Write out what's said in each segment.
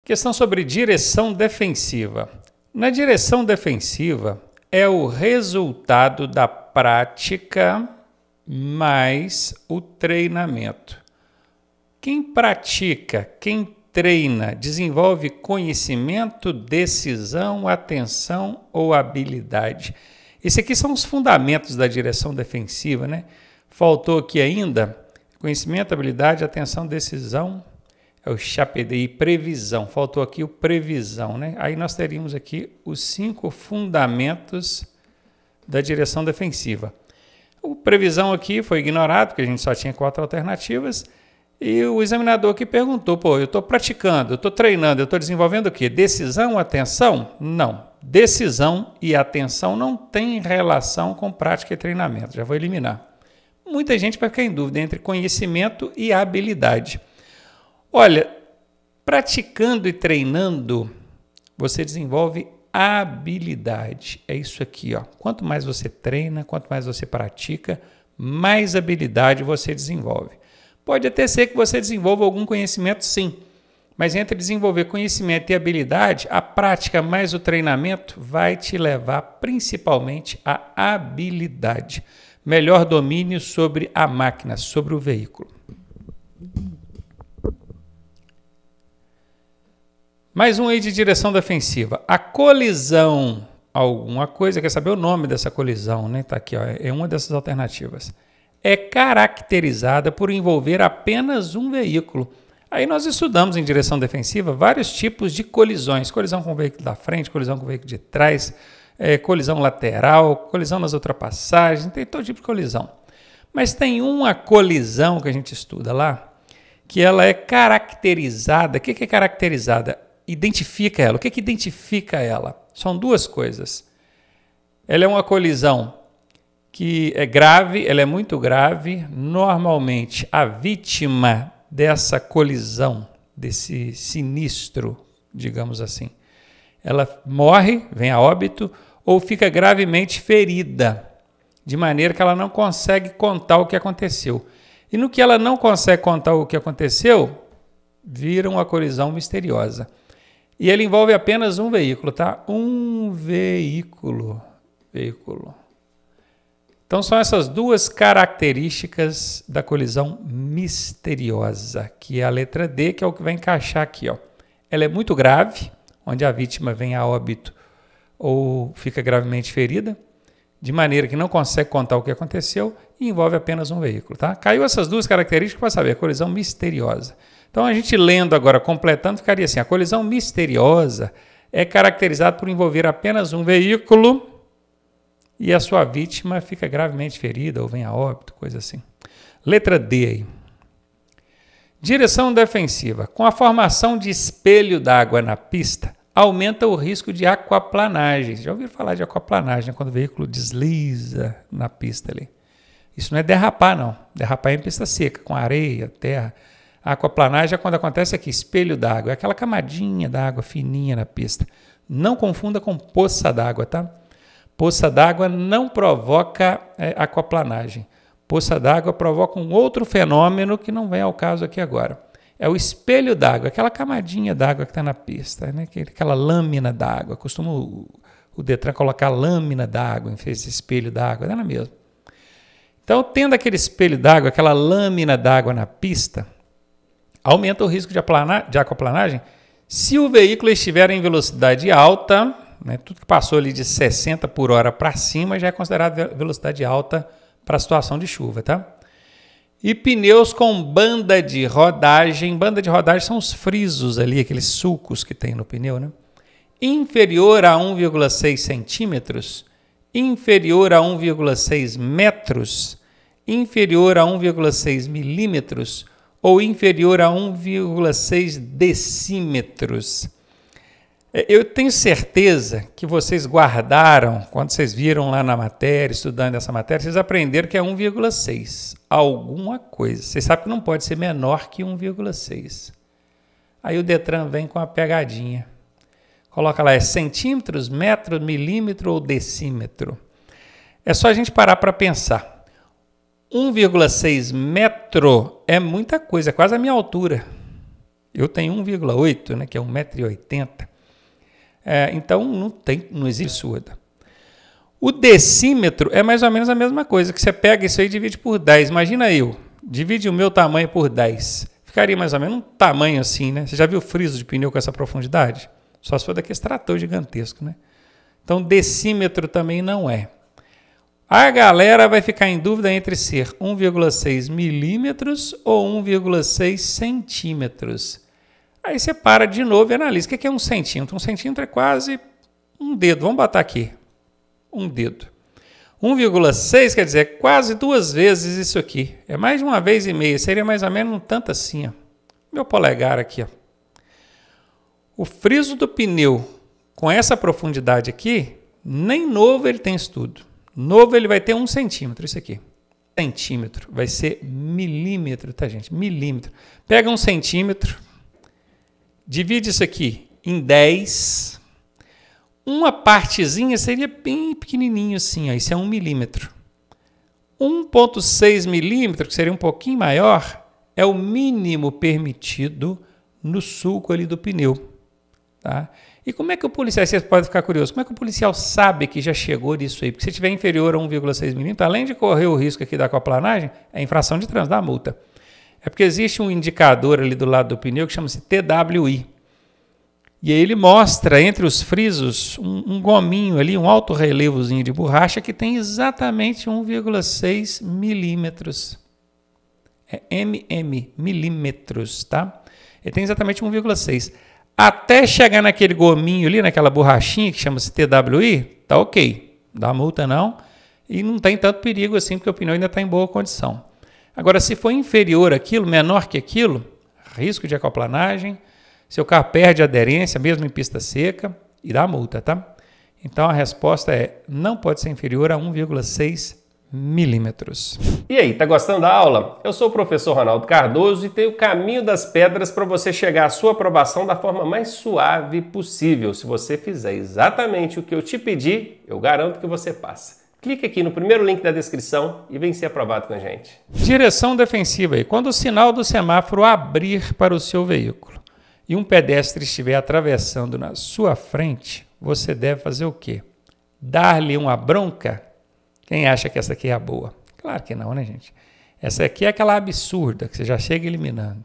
Questão sobre direção defensiva. Na direção defensiva é o resultado da prática mais o treinamento. Quem pratica, quem treina, desenvolve conhecimento, decisão, atenção ou habilidade. Esses aqui são os fundamentos da direção defensiva, né? Faltou aqui ainda conhecimento, habilidade, atenção, decisão, é o CHAPDI, previsão. Faltou aqui o previsão, né? Aí nós teríamos aqui os 5 fundamentos da direção defensiva. O previsão aqui foi ignorado, porque a gente só tinha 4 alternativas. E o examinador aqui perguntou, eu estou praticando, eu estou treinando, eu estou desenvolvendo o quê? Decisão, atenção? Não. Decisão e atenção não têm relação com prática e treinamento. Já vou eliminar. Muita gente vai ficar em dúvida entre conhecimento e habilidade. Olha, praticando e treinando, você desenvolve habilidade. É isso aqui, ó. Quanto mais você treina, quanto mais você pratica, mais habilidade você desenvolve. Pode até ser que você desenvolva algum conhecimento, sim. Mas entre desenvolver conhecimento e habilidade, a prática mais o treinamento vai te levar principalmente à habilidade. Melhor domínio sobre a máquina, sobre o veículo. Mais um aí de direção defensiva. A colisão, alguma coisa, quer saber o nome dessa colisão, né? Tá aqui, ó, é uma dessas alternativas. É caracterizada por envolver apenas um veículo. Aí nós estudamos em direção defensiva vários tipos de colisões. Colisão com o veículo da frente, colisão com o veículo de trás, colisão lateral, colisão nas ultrapassagens, tem todo tipo de colisão. Mas tem uma colisão que a gente estuda lá, que ela é caracterizada. O que é caracterizada? Identifica ela. O que identifica ela? São duas coisas. Ela é uma colisão que é grave, ela é muito grave. Normalmente, a vítima dessa colisão, desse sinistro, digamos assim, ela morre, vem a óbito, ou fica gravemente ferida, de maneira que ela não consegue contar o que aconteceu. E no que ela não consegue contar o que aconteceu, vira uma colisão misteriosa. E ele envolve apenas um veículo, tá? Um veículo. Então são essas duas características da colisão misteriosa, que é a letra D, que é o que vai encaixar aqui, ó. Ela é muito grave, onde a vítima vem a óbito ou fica gravemente ferida, de maneira que não consegue contar o que aconteceu e envolve apenas um veículo, tá? Caiu essas duas características para saber, a colisão misteriosa. Então, a gente lendo agora, completando, ficaria assim, a colisão misteriosa é caracterizada por envolver apenas um veículo e a sua vítima fica gravemente ferida ou vem a óbito, coisa assim. Letra D aí. Direção defensiva. Com a formação de espelho d'água na pista, aumenta o risco de aquaplanagem. Já ouviram falar de aquaplanagem, né? Quando o veículo desliza na pista ali. Isso não é derrapar, não. Derrapar é em pista seca, com areia, terra. A aquaplanagem é quando acontece aqui, espelho d'água. É aquela camadinha d'água fininha na pista. Não confunda com poça d'água, tá? Poça d'água não provoca aquaplanagem. Poça d'água provoca um outro fenômeno que não vem ao caso aqui agora. É o espelho d'água, aquela camadinha d'água que está na pista, né? Aquela lâmina d'água. Costuma o Detran colocar lâmina d'água em vez de espelho d'água, não é mesmo? Então, tendo aquele espelho d'água, aquela lâmina d'água na pista, aumenta o risco de aquaplanagem se o veículo estiver em velocidade alta, né? Tudo que passou ali de 60 por hora para cima já é considerado velocidade alta para a situação de chuva, tá? E pneus com banda de rodagem. Banda de rodagem são os frisos ali, aqueles sulcos que tem no pneu, né? Inferior a 1,6 centímetros, inferior a 1,6 metros, inferior a 1,6 milímetros ou inferior a 1,6 decímetros. Eu tenho certeza que vocês guardaram, quando vocês viram lá na matéria, estudando essa matéria, vocês aprenderam que é 1,6. Alguma coisa. Vocês sabem que não pode ser menor que 1,6. Aí o Detran vem com a pegadinha. Coloca lá, é centímetros, metro, milímetro ou decímetro. É só a gente parar para pensar. 1,6 metro é muita coisa, é quase a minha altura. Eu tenho 1,8, né, que é 1,80 m. Então não existe surda. O decímetro é mais ou menos a mesma coisa, que você pega isso aí e divide por 10. Imagina divide o meu tamanho por 10. Ficaria mais ou menos um tamanho assim, né? Você já viu friso de pneu com essa profundidade? Só se for daquele trator gigantesco, né? Então, decímetro também não é. A galera vai ficar em dúvida entre ser 1,6 milímetros ou 1,6 centímetros. Aí você para de novo e analisa. O que é 1 centímetro? 1 centímetro é quase um dedo. Vamos botar aqui. Um dedo. 1,6 quer dizer quase 2 vezes isso aqui. É mais de 1,5 vezes. Seria mais ou menos um tanto assim. Ó. Meu polegar aqui. Ó. O friso do pneu com essa profundidade aqui, nem novo ele tem estudo. Novo ele vai ter 1 centímetro. Isso aqui. Centímetro. Vai ser milímetro, tá, gente? Milímetro. Pega 1 centímetro. Divide isso aqui em 10. Uma partezinha seria bem pequenininho assim, ó. Isso é 1 milímetro. 1,6 milímetro, que seria um pouquinho maior, é o mínimo permitido no sulco ali do pneu. Tá? E como é que o policial, você pode ficar curioso, como é que o policial sabe que já chegou nisso aí? Porque se tiver inferior a 1,6 milímetro, além de correr o risco aqui da aquaplanagem, é infração de trânsito, dá multa. É porque existe um indicador ali do lado do pneu que chama-se TWI. E aí ele mostra entre os frisos um gominho ali, um alto relevozinho de borracha que tem exatamente 1,6 milímetros. É milímetros, tá? Ele tem exatamente 1,6. Até chegar naquele gominho ali, naquela borrachinha que chama-se TWI, tá ok. Não dá multa não. E não tem tanto perigo assim, porque o pneu ainda está em boa condição. Agora, se for inferior àquilo, menor que aquilo, risco de aquaplanagem, seu carro perde aderência, mesmo em pista seca, e dá multa, tá? Então a resposta é, não pode ser inferior a 1,6 milímetros. E aí, tá gostando da aula? Eu sou o professor Ronaldo Cardoso e tenho o caminho das pedras para você chegar à sua aprovação da forma mais suave possível. Se você fizer exatamente o que eu te pedi, eu garanto que você passa. Clique aqui no primeiro link da descrição e vem ser aprovado com a gente. Direção defensiva aí. Quando o sinal do semáforo abrir para o seu veículo e um pedestre estiver atravessando na sua frente, você deve fazer o quê? Dar-lhe uma bronca? Quem acha que essa aqui é a boa? Claro que não, né, gente? Essa aqui é aquela absurda que você já chega eliminando.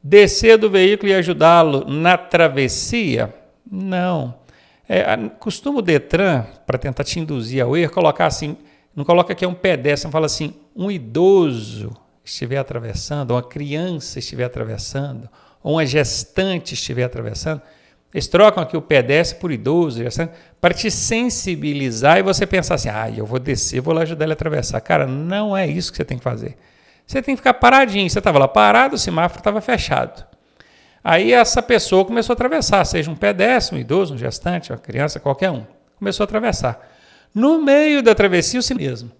Descer do veículo e ajudá-lo na travessia? Não. Costuma o Detran, para tentar te induzir ao erro, colocar assim, não coloca que é um pedestre, não fala assim, um idoso estiver atravessando, uma criança estiver atravessando, ou uma gestante estiver atravessando. Eles trocam aqui o pedestre por idoso, para te sensibilizar e você pensar assim, eu vou descer, vou lá ajudar ele a atravessar. Cara, não é isso que você tem que fazer. Você tem que ficar paradinho. Você estava lá parado, o semáforo estava fechado. Aí essa pessoa começou a atravessar, seja um pedestre, um idoso, um gestante, uma criança, qualquer um. Começou a atravessar. No meio da travessia, o si mesmo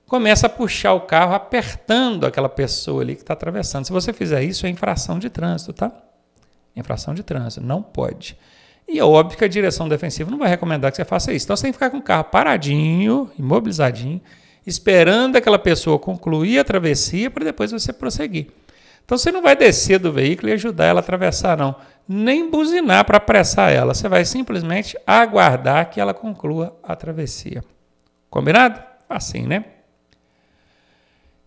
começa a puxar o carro apertando aquela pessoa ali que está atravessando. Se você fizer isso, é infração de trânsito, tá? Infração de trânsito, não pode. E é óbvio que a direção defensiva não vai recomendar que você faça isso. Então você tem que ficar com o carro paradinho, imobilizadinho, esperando aquela pessoa concluir a travessia para depois você prosseguir. Então você não vai descer do veículo e ajudar ela a atravessar, não. Nem buzinar para apressar ela. Você vai simplesmente aguardar que ela conclua a travessia. Combinado? Assim, né?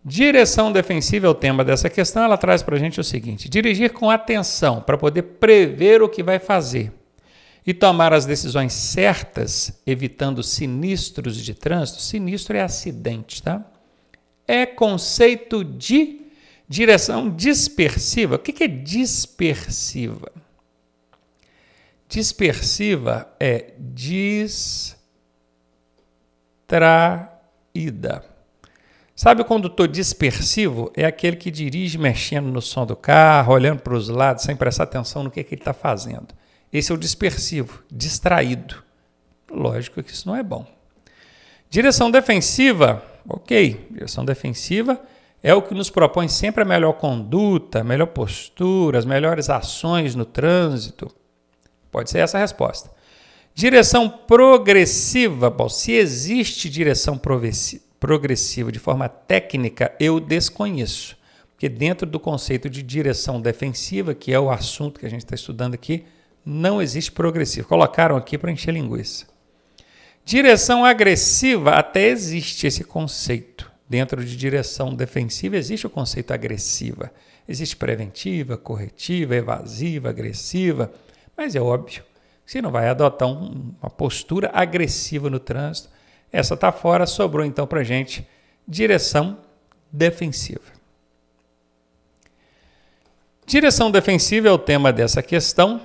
Direção defensiva é o tema dessa questão. Ela traz para a gente o seguinte: dirigir com atenção para poder prever o que vai fazer e tomar as decisões certas, evitando sinistros de trânsito. Sinistro é acidente, tá? É conceito de direção dispersiva. O que é dispersiva? Dispersiva é distraída. Sabe o condutor dispersivo? É aquele que dirige mexendo no som do carro, olhando para os lados, sem prestar atenção no que ele está fazendo. Esse é o dispersivo, distraído. Lógico que isso não é bom. Direção defensiva, ok. Direção defensiva é o que nos propõe sempre a melhor conduta, a melhor postura, as melhores ações no trânsito. Pode ser essa a resposta. Direção progressiva, bom, se existe direção progressiva de forma técnica, eu desconheço. Porque dentro do conceito de direção defensiva, que é o assunto que a gente está estudando aqui, não existe progressivo. Colocaram aqui para encher linguiça. Direção agressiva, até existe esse conceito. Dentro de direção defensiva existe o conceito agressiva. Existe preventiva, corretiva, evasiva, agressiva. Mas é óbvio que você não vai adotar uma postura agressiva no trânsito. Essa está fora, sobrou então para a gente direção defensiva. Direção defensiva é o tema dessa questão.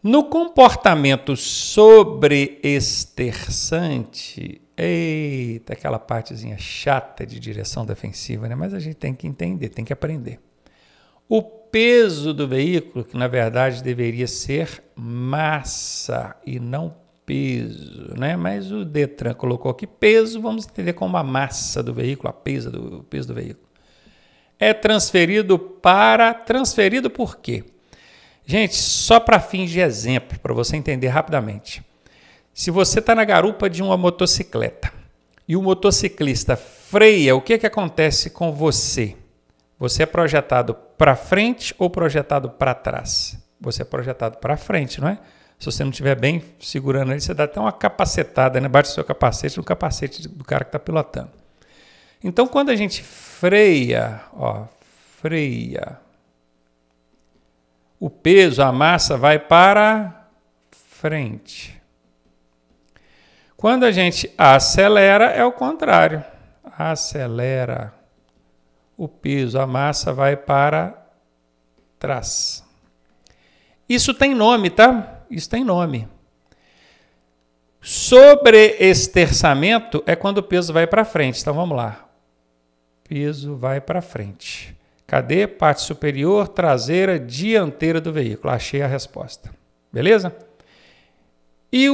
No comportamento sobreesterçante, eita, aquela partezinha chata de direção defensiva, né? Mas a gente tem que entender, tem que aprender. O peso do veículo, que na verdade deveria ser massa e não peso, né? Mas o Detran colocou aqui peso, vamos entender como a massa do veículo, o peso do veículo. É transferido por quê? Gente, só para fins de exemplo, para você entender rapidamente. Se você está na garupa de uma motocicleta e o motociclista freia, o que acontece com você? Você é projetado para frente ou projetado para trás? Você é projetado para frente, não é? Se você não estiver bem segurando ele, você dá até uma capacetada, né? Bate o seu capacete no capacete do cara que está pilotando. Então, quando a gente freia, o peso, a massa vai para frente. Quando a gente acelera, é o contrário. Acelera. O peso, a massa vai para trás. Isso tem nome, tá? Isso tem nome. Sobreesterçamento é quando o peso vai para frente. Então vamos lá. Peso vai para frente. Cadê? Parte superior, traseira, dianteira do veículo. Achei a resposta. Beleza? E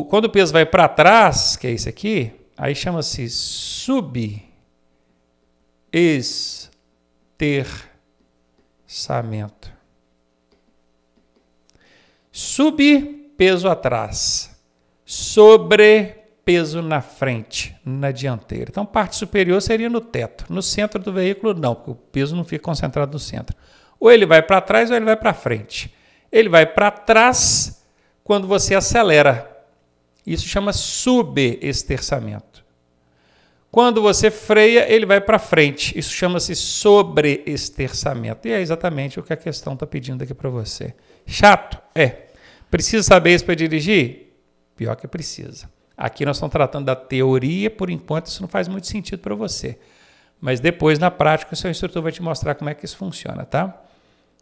quando o peso vai para trás, que é isso aqui, aí chama-se subesterçamento. Sub, peso atrás. Sobre, peso na frente, na dianteira. Então, parte superior seria no teto. No centro do veículo, não, porque o peso não fica concentrado no centro. Ou ele vai para trás ou ele vai para frente. Ele vai para trás quando você acelera. Isso chama subesterçamento. Quando você freia, ele vai para frente. Isso chama-se sobreesterçamento. E é exatamente o que a questão está pedindo aqui para você. Chato? É. Precisa saber isso para dirigir? Pior que precisa. Aqui nós estamos tratando da teoria, por enquanto isso não faz muito sentido para você. Mas depois, na prática, o seu instrutor vai te mostrar como é que isso funciona, tá?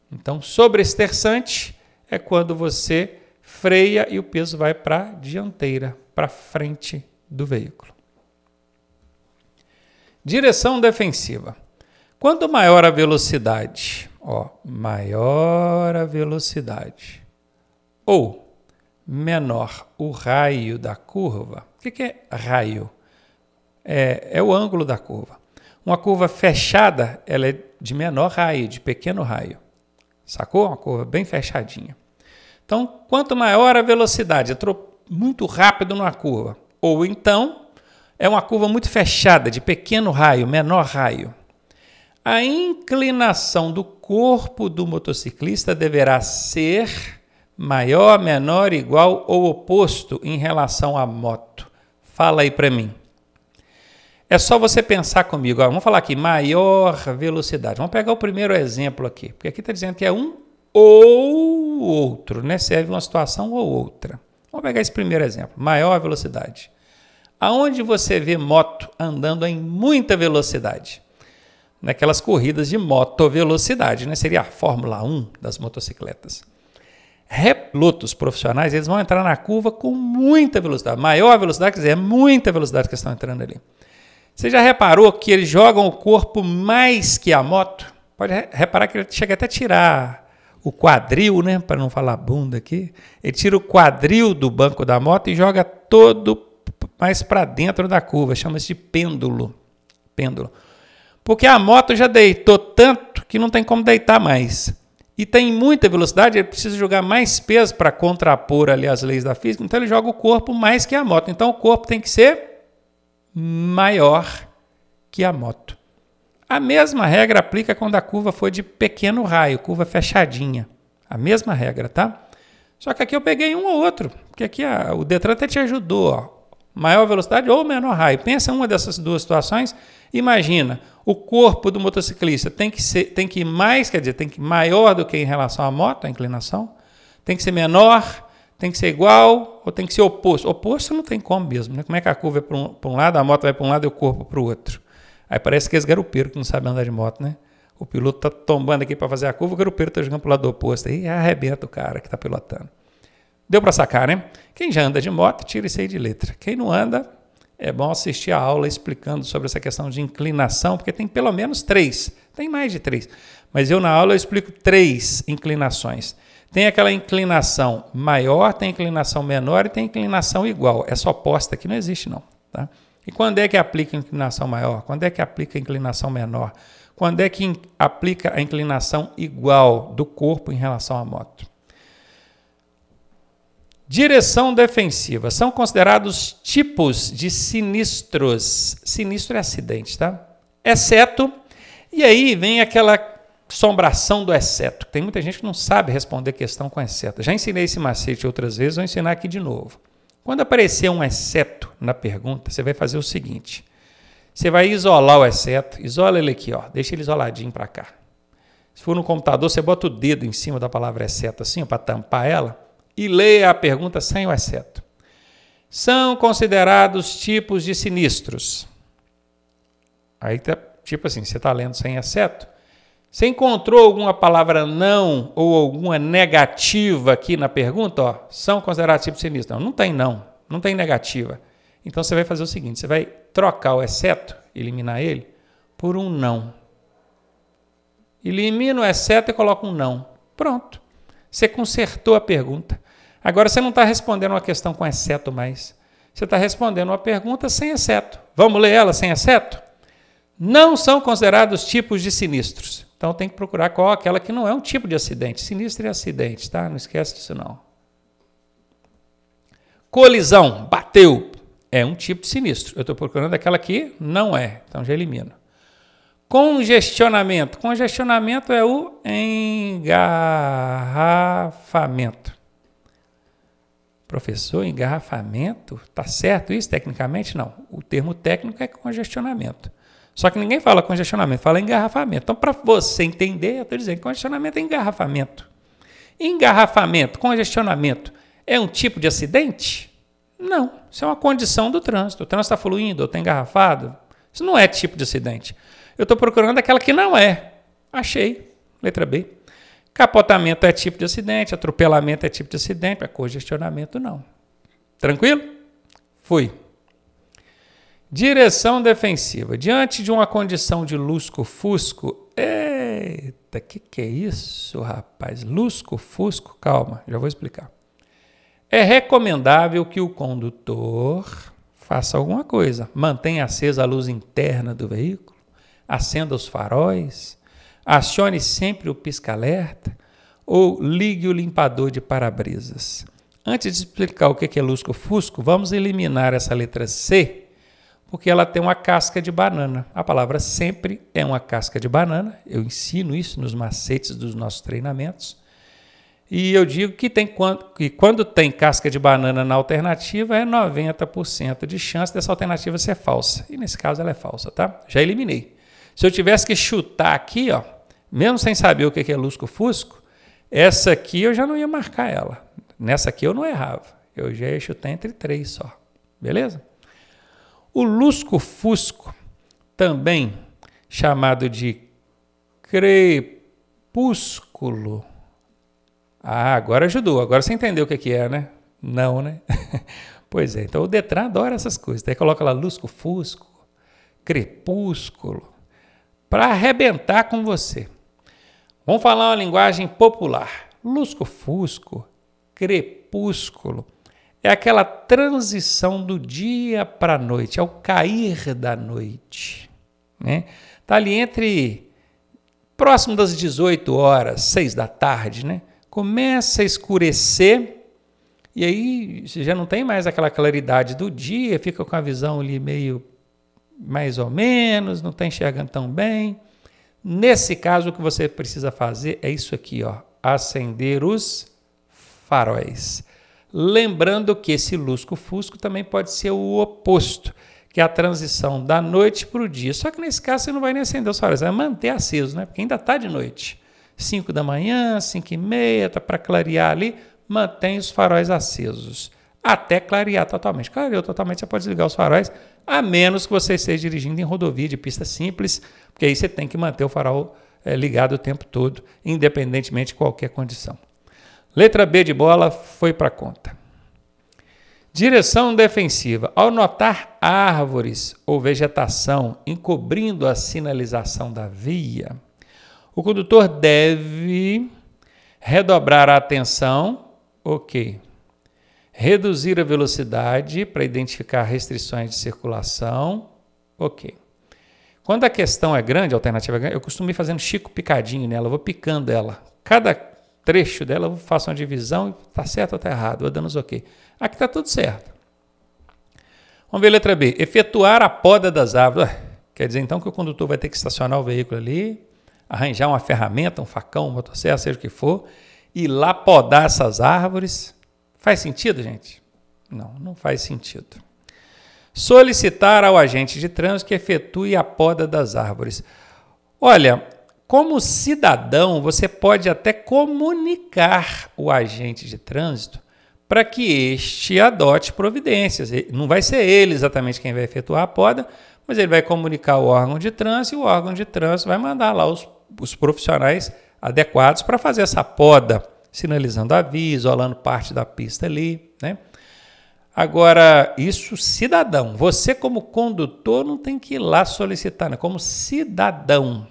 Então, sobreesterçante é quando você freia e o peso vai para a dianteira, para frente do veículo. Direção defensiva. Quanto maior a velocidade, maior a velocidade, ou menor o raio da curva. O que é raio? É o ângulo da curva. Uma curva fechada, ela é de menor raio, de pequeno raio. Sacou? Uma curva bem fechadinha. Então, quanto maior a velocidade, entrou muito rápido numa curva. Ou então, é uma curva muito fechada, de pequeno raio, menor raio. A inclinação do corpo do motociclista deverá ser maior, menor, igual ou oposto em relação à moto. Fala aí para mim. É só você pensar comigo. Vamos falar aqui, maior velocidade. Vamos pegar o primeiro exemplo aqui, porque aqui está dizendo que é um ou outro, né? Serve uma situação ou outra. Vamos pegar esse primeiro exemplo, maior velocidade. Aonde você vê moto andando em muita velocidade? Naquelas corridas de motovelocidade, né? Seria a Fórmula 1 das motocicletas. Pilotos profissionais, eles vão entrar na curva com muita velocidade. Maior velocidade, quer dizer, é muita velocidade que estão entrando ali. Você já reparou que eles jogam o corpo mais que a moto? Pode reparar que ele chega até a tirar o quadril, né? Para não falar bunda aqui. Ele tira o quadril do banco da moto e joga todo mais para dentro da curva. Chama-se de pêndulo. Porque a moto já deitou tanto que não tem como deitar mais. E tem muita velocidade, ele precisa jogar mais peso para contrapor ali as leis da física, então ele joga o corpo mais que a moto. Então o corpo tem que ser maior que a moto. A mesma regra aplica quando a curva for de pequeno raio, curva fechadinha. A mesma regra, tá? Só que aqui eu peguei um ou outro, porque aqui o Detran até te ajudou, ó. Maior velocidade ou menor raio. Pensa uma dessas duas situações. Imagina, o corpo do motociclista tem que ir mais, quer dizer, tem que ir maior do que em relação à moto, a inclinação. Tem que ser menor, tem que ser igual ou tem que ser oposto. Oposto não tem como mesmo, né? Como é que a curva é para um lado, a moto vai para um lado e o corpo para o outro? Aí parece que esse garupeiro que não sabe andar de moto, né? O piloto tá tombando aqui para fazer a curva, o garupeiro tá jogando para o lado oposto. Aí arrebenta o cara que tá pilotando. Deu para sacar, né? Quem já anda de moto, tira isso aí de letra. Quem não anda, é bom assistir a aula explicando sobre essa questão de inclinação, porque tem pelo menos 3. Tem mais de 3. Mas eu na aula eu explico 3 inclinações. Tem aquela inclinação maior, tem inclinação menor e tem inclinação igual. Essa oposta aqui não existe não. Tá? E quando é que aplica a inclinação maior? Quando é que aplica a inclinação menor? Quando é que aplica a inclinação igual do corpo em relação à moto? Direção defensiva. São considerados tipos de sinistros. Sinistro é acidente, tá? Exceto, e aí vem aquela assombração do exceto. Tem muita gente que não sabe responder questão com exceto. Já ensinei esse macete outras vezes, vou ensinar aqui de novo. Quando aparecer um exceto na pergunta, você vai fazer o seguinte. Você vai isolar o exceto, isola ele aqui, ó, deixa ele isoladinho para cá. Se for no computador, você bota o dedo em cima da palavra exceto assim, para tampar ela, e leia a pergunta sem o exceto. São considerados tipos de sinistros. Aí, tipo assim, você está lendo sem exceto. Você encontrou alguma palavra não ou alguma negativa aqui na pergunta? Ó, são considerados tipos de sinistros. Não tem não, não tem negativa. Então você vai fazer o seguinte, você vai trocar o exceto, eliminar ele, por um não. Elimina o exceto e coloca um não. Pronto. Você consertou a pergunta. Agora você não está respondendo uma questão com exceto mais. Você está respondendo uma pergunta sem exceto. Vamos ler ela sem exceto? Não são considerados tipos de sinistros. Então tem que procurar qual aquela que não é um tipo de acidente. Sinistro é acidente, tá? Não esquece disso não. Colisão, bateu. É um tipo de sinistro. Eu estou procurando aquela que não é. Então já elimino. Congestionamento. Congestionamento é o engarrafamento. Professor, engarrafamento? Tá certo isso tecnicamente? Não. O termo técnico é congestionamento. Só que ninguém fala congestionamento, fala engarrafamento. Então, para você entender, eu estou dizendo que congestionamento é engarrafamento. Engarrafamento, congestionamento, é um tipo de acidente? Não. Isso é uma condição do trânsito. O trânsito está fluindo, ou está engarrafado. Isso não é tipo de acidente. Eu estou procurando aquela que não é. Achei. Letra B. Capotamento é tipo de acidente, atropelamento é tipo de acidente, mas congestionamento não. Tranquilo? Fui. Direção defensiva. Diante de uma condição de lusco-fusco, eita, que é isso, rapaz? Lusco-fusco, calma, já vou explicar. É recomendável que o condutor faça alguma coisa. Mantenha acesa a luz interna do veículo, acenda os faróis, acione sempre o pisca-alerta ou ligue o limpador de para-brisas. Antes de explicar o que é lusco-fusco, vamos eliminar essa letra C, porque ela tem uma casca de banana. A palavra sempre é uma casca de banana. Eu ensino isso nos macetes dos nossos treinamentos. E eu digo que quando tem casca de banana na alternativa, é 90% de chance dessa alternativa ser falsa. E nesse caso ela é falsa, tá? Já eliminei. Se eu tivesse que chutar aqui, ó, mesmo sem saber o que é lusco-fusco, essa aqui eu já não ia marcar ela. Nessa aqui eu não errava. Eu já ia chutar entre 3 só. Beleza? O lusco-fusco, também chamado de crepúsculo. Ah, agora ajudou. Agora você entendeu o que é, né? Não, né? Pois é. Então o Detran adora essas coisas. Daí coloca lá lusco-fusco, crepúsculo, para arrebentar com você. Vamos falar uma linguagem popular. Lusco-fusco, crepúsculo, é aquela transição do dia para a noite, é o cair da noite. Né? Está ali próximo das 18 horas, 6 da tarde, né? Começa a escurecer e aí você já não tem mais aquela claridade do dia, fica com a visão ali meio mais ou menos, não está enxergando tão bem. Nesse caso, o que você precisa fazer é isso aqui, ó, acender os faróis. Lembrando que esse lusco-fusco também pode ser o oposto, que é a transição da noite para o dia. Só que nesse caso você não vai nem acender os faróis, vai manter aceso, né? Porque ainda está de noite. 5 da manhã, 5h30, está para clarear ali, mantém os faróis acesos. Até clarear totalmente. Clareou totalmente, você pode desligar os faróis, a menos que você esteja dirigindo em rodovia de pista simples, porque aí você tem que manter o farol ligado o tempo todo, independentemente de qualquer condição. Letra B de bola foi para conta. Direção defensiva. Ao notar árvores ou vegetação encobrindo a sinalização da via, o condutor deve redobrar a atenção, ok. Reduzir a velocidade para identificar restrições de circulação, ok. Quando a questão é grande, a alternativa é grande, eu costumo ir fazendo chico picadinho nela, eu vou picando ela. Cada trecho dela eu faço uma divisão e está certo ou está errado, vou dando os ok. Aqui está tudo certo. Vamos ver a letra B. Efetuar a poda das árvores. Quer dizer então que o condutor vai ter que estacionar o veículo ali, arranjar uma ferramenta, um facão, uma motosserra, seja o que for, e ir lá podar essas árvores. Faz sentido, gente? Não, não faz sentido. Solicitar ao agente de trânsito que efetue a poda das árvores. Olha, como cidadão, você pode até comunicar o agente de trânsito para que este adote providências. Não vai ser ele exatamente quem vai efetuar a poda, mas ele vai comunicar ao órgão de trânsito e o órgão de trânsito vai mandar lá os profissionais adequados para fazer essa poda, sinalizando aviso, isolando parte da pista ali, né? Agora, isso cidadão. Você como condutor não tem que ir lá solicitar, né? Como cidadão,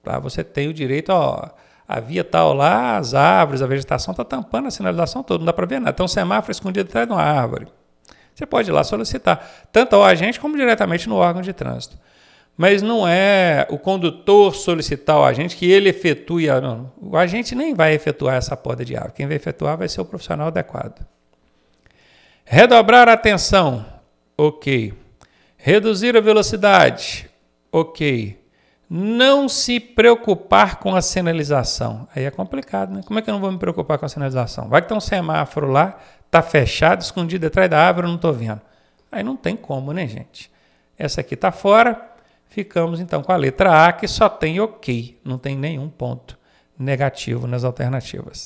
tá? Você tem o direito, ó, a via tal lá, as árvores, a vegetação está tampando a sinalização toda, não dá para ver nada. Então, um semáforo escondido atrás de uma árvore. Você pode ir lá solicitar, tanto ao agente como diretamente no órgão de trânsito. Mas não é o condutor solicitar ao agente que ele efetue. Não, o agente nem vai efetuar essa poda de árvore. Quem vai efetuar vai ser o profissional adequado. Redobrar a atenção. Ok. Reduzir a velocidade. Ok. Não se preocupar com a sinalização. Aí é complicado, né? Como é que eu não vou me preocupar com a sinalização? Vai que tem um semáforo lá, está fechado, escondido atrás da árvore, eu não estou vendo. Aí não tem como, né, gente? Essa aqui está fora. Ficamos, então, com a letra A, que só tem ok. Não tem nenhum ponto negativo nas alternativas.